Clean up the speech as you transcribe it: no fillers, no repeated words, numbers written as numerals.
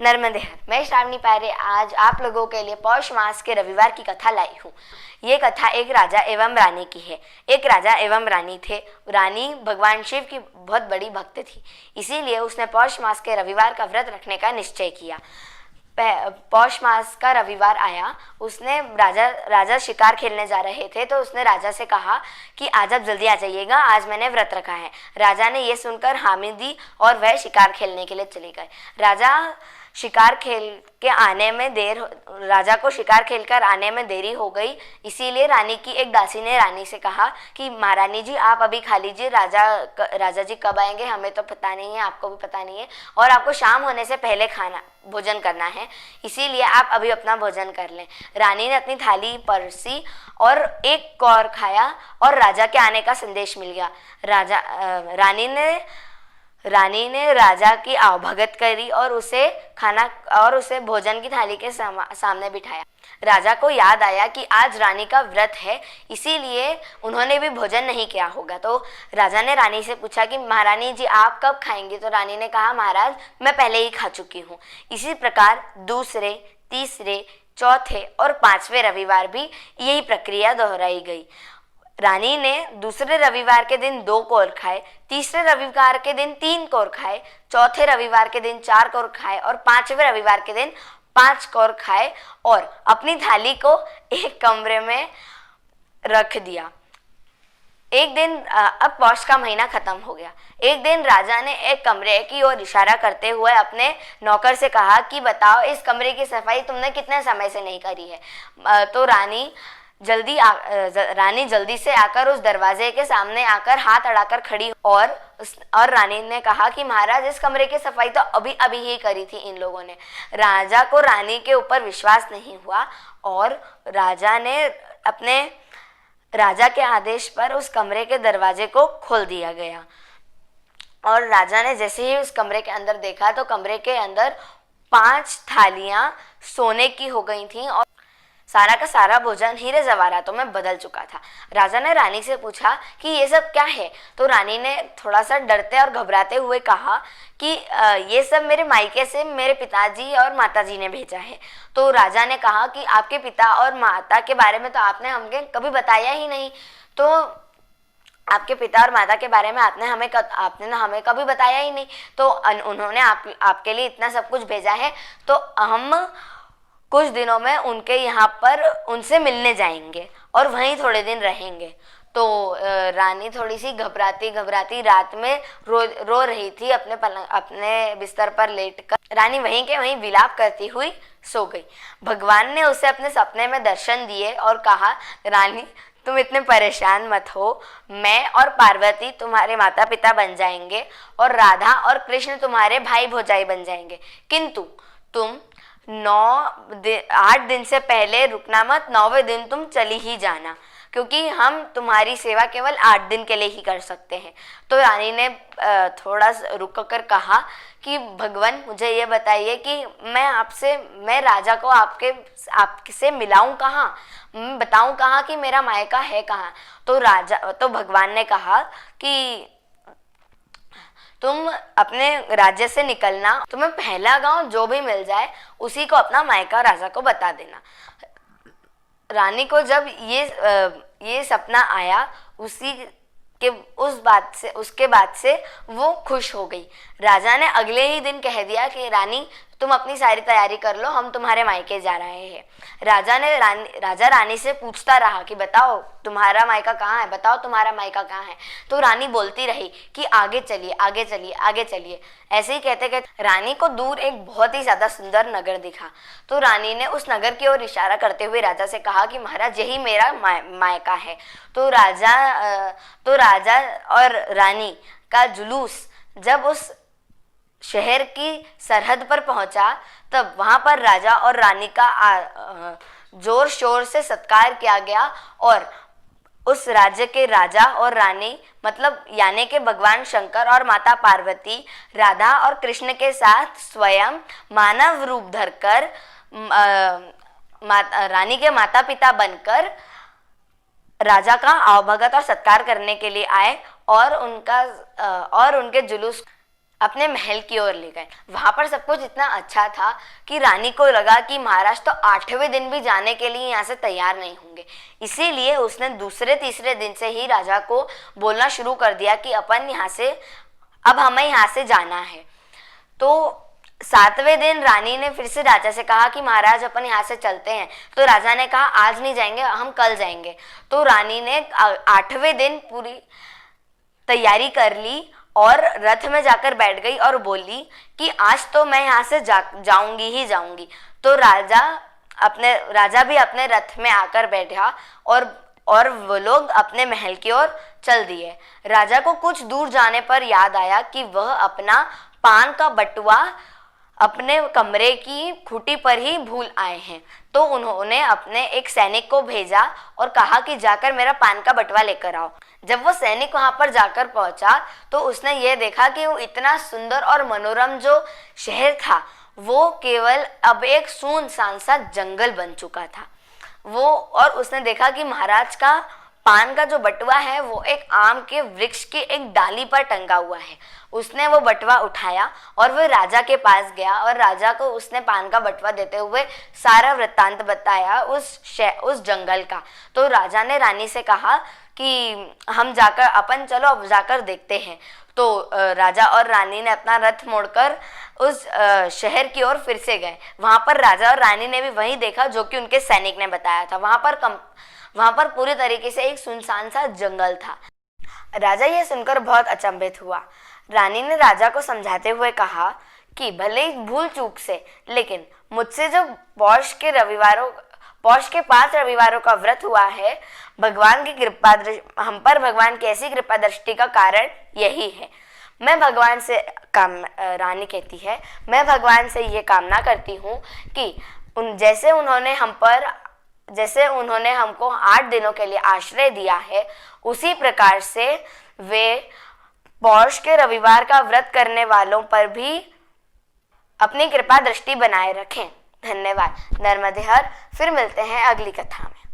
नर्मदे हर, मैं श्रावणी पारे आज आप लोगों के लिए पौष मास के रविवार की कथा लाई हूँ। ये कथा एक राजा एवं रानी की है। एक राजा एवं रानी थे। रानी भगवान शिव की बहुत बड़ी भक्त थी, इसीलिए उसने पौष मास के रविवार का व्रत रखने का निश्चय किया। पौष मास का रविवार आया, उसने राजा शिकार खेलने जा रहे थे तो उसने राजा से कहा कि आज आप जल्दी आ जाइएगा, आज मैंने व्रत रखा है। राजा ने ये सुनकर हामी दी और वह शिकार खेलने के लिए चले गए। राजा को शिकार खेलकर आने में देरी हो गई, इसीलिए रानी की एक दासी ने रानी से कहा कि महारानी जी आप अभी खा लीजिए, राजा जी कब आएंगे हमें तो पता नहीं है, आपको भी पता नहीं है, और आपको शाम होने से पहले भोजन करना है, इसीलिए आप अभी अपना भोजन कर लें। रानी ने अपनी थाली परसी और एक कौर खाया और राजा के आने का संदेश मिल गया। रानी ने राजा की आवभगत करी और उसे भोजन की थाली के सामने बिठाया। राजा को याद आया कि आज रानी का व्रत है, इसीलिए उन्होंने भी भोजन नहीं किया होगा। तो राजा ने रानी से पूछा कि महारानी जी आप कब खाएंगी? तो रानी ने कहा महाराज मैं पहले ही खा चुकी हूँ। इसी प्रकार दूसरे, तीसरे, चौथे और पांचवें रविवार भी यही प्रक्रिया दोहराई गई। रानी ने दूसरे रविवार के दिन 2 कौर खाए, तीसरे रविवार के दिन 3 कौर खाए, चौथे रविवार के दिन 4 कौर खाए और पांचवें रविवार के दिन 5 कौर खाए और अपनी थाली को एक कमरे में रख दिया। एक दिन अब पौष का महीना खत्म हो गया। एक दिन राजा ने एक कमरे की ओर इशारा करते हुए अपने नौकर से कहा कि बताओ इस कमरे की सफाई तुमने कितने समय से नहीं करी है। तो रानी जल्दी से आकर उस दरवाजे के सामने आकर हाथ अड़ाकर खड़ी और रानी ने कहा कि महाराज इस कमरे की सफाई तो अभी ही करी थी इन लोगों ने। राजा को रानी के ऊपर विश्वास नहीं हुआ और राजा के आदेश पर उस कमरे के दरवाजे को खोल दिया गया। और राजा ने जैसे ही उस कमरे के अंदर देखा तो कमरे के अंदर 5 थालियां सोने की हो गई थीं और सारा का सारा भोजन हीरे जवाहरातों में बदल चुका था। राजा ने रानी से पूछा कि ये सब क्या है? तो रानी ने थोड़ा सा डरते और घबराते हुए कहा कि ये सब मेरे मायके से मेरे पिताजी और माताजी ने भेजा है। तो राजा ने कहा कि आपके पिता और माता के बारे में तो आपने हमें कभी बताया ही नहीं, तो आपके पिता और माता के बारे में आपने हमें कभी बताया ही नहीं, तो उन्होंने आपके लिए इतना सब कुछ भेजा है, तो हम कुछ दिनों में उनके यहाँ पर उनसे मिलने जाएंगे और वहीं थोड़े दिन रहेंगे। तो रानी थोड़ी सी घबराती रात में रो रही थी अपने बिस्तर पर लेटकर। रानी वहीं के वहीं विलाप करती हुई सो गई। भगवान ने उसे अपने सपने में दर्शन दिए और कहा रानी तुम इतने परेशान मत हो, मैं और पार्वती तुम्हारे माता पिता बन जाएंगे और राधा और कृष्ण तुम्हारे भाई भौजाई बन जाएंगे, किंतु तुम 8 दिन से पहले रुकना मत, 9वें दिन तुम चली ही जाना, क्योंकि हम तुम्हारी सेवा केवल 8 दिन के लिए ही कर सकते हैं। तो रानी ने थोड़ा रुक कर कहा कि भगवान मुझे ये बताइए कि मैं राजा को आपसे मिलाऊं कहाँ, बताऊं कहाँ कि मेरा मायका है कहाँ? तो भगवान ने कहा कि तुम अपने राज्य से निकलना, तुम्हें पहला गांव जो भी मिल जाए उसी को अपना मायका राजा को बता देना। रानी को जब ये सपना आया उसके बाद से वो खुश हो गई। राजा ने अगले ही दिन कह दिया कि रानी तुम अपनी सारी तैयारी कर लो, हम तुम्हारे मायके जा रहे हैं। राजा रानी से पूछता रहा कि बताओ तुम्हारा मायका कहाँ है, बताओ तुम्हारा मायका कहाँ है। तो रानी बोलती रही कि आगे चलिए, आगे चलिए, आगे चलिए। ऐसे ही कहते कहते रानी को दूर एक बहुत ही ज्यादा सुंदर नगर दिखा। तो रानी ने उस नगर की ओर इशारा करते हुए राजा से कहा कि महाराज यही मेरा मायका है। तो राजा और रानी का जुलूस जब उस शहर की सरहद पर पहुंचा तब वहां पर राजा और रानी का जोर शोर से सत्कार किया गया और उस राज्य के राजा और रानी मतलब यानी कि भगवान शंकर और माता पार्वती राधा और कृष्ण के साथ स्वयं मानव रूप धरकर रानी के माता पिता बनकर राजा का आवभगत और सत्कार करने के लिए आए और उनके जुलूस अपने महल की ओर ले गए। वहां पर सब कुछ इतना अच्छा था कि रानी को लगा कि महाराज तो 8वें दिन भी जाने के लिए यहाँ से तैयार नहीं होंगे। इसीलिए उसने दूसरे तीसरे दिन से ही राजा को बोलना शुरू कर दिया कि अब हमें यहाँ से जाना है। तो 7वें दिन रानी ने फिर से राजा से कहा कि महाराज अपन यहाँ से चलते हैं। तो राजा ने कहा आज नहीं जाएंगे, हम कल जाएंगे। तो रानी ने 8वें दिन पूरी तैयारी कर ली और रथ में जाकर बैठ गई और बोली कि आज तो मैं यहाँ से जाऊंगी ही जाऊंगी। तो राजा भी अपने रथ में आकर बैठा और वो लोग अपने महल की ओर चल दिए। राजा को कुछ दूर जाने पर याद आया कि वह अपना पान का बटुआ अपने कमरे की खूंटी पर ही भूल आए हैं। तो उन्होंने अपने एक सैनिक को भेजा और कहा कि जाकर मेरा पान का बटुआ लेकर आओ। जब वो सैनिक वहां पर जाकर पहुंचा तो उसने ये देखा कि वो इतना सुंदर और मनोरम जो शहर था वो केवल अब एक सुनसान सा जंगल बन चुका था। और उसने देखा कि महाराज का पान का जो बटुआ है वो एक आम के वृक्ष की एक डाली पर टंगा हुआ है। उसने वो बटुआ उठाया और वो राजा के पास गया और राजा को उसने पान का बटुआ देते हुए सारा वृत्तांत बताया उस जंगल का। तो राजा ने रानी से कहा कि अपन चलो अब जाकर देखते हैं। तो राजा और रानी ने अपना रथ मोड़कर उस शहर की ओर फिर से गए। वहां पर राजा और रानी ने भी वही देखा जो कि उनके सैनिक ने बताया था। वहां पर पूरी तरीके से एक सुनसान सा जंगल था। राजा यह सुनकर बहुत अचंभित हुआ। रानी ने राजा को समझाते हुए कहा कि भले ही भूल चूक से, लेकिन मुझसे जो पौष के 5 रविवारों का व्रत हुआ है, हम पर भगवान की ऐसी कृपा दृष्टि का कारण यही है। रानी कहती है, मैं भगवान से ये कामना करती हूँ कि जैसे उन्होंने हमको 8 दिनों के लिए आश्रय दिया है, उसी प्रकार से वे पौष के रविवार का व्रत करने वालों पर भी अपनी कृपा दृष्टि बनाए रखें। धन्यवाद। नर्मदे हर। फिर मिलते हैं अगली कथा में।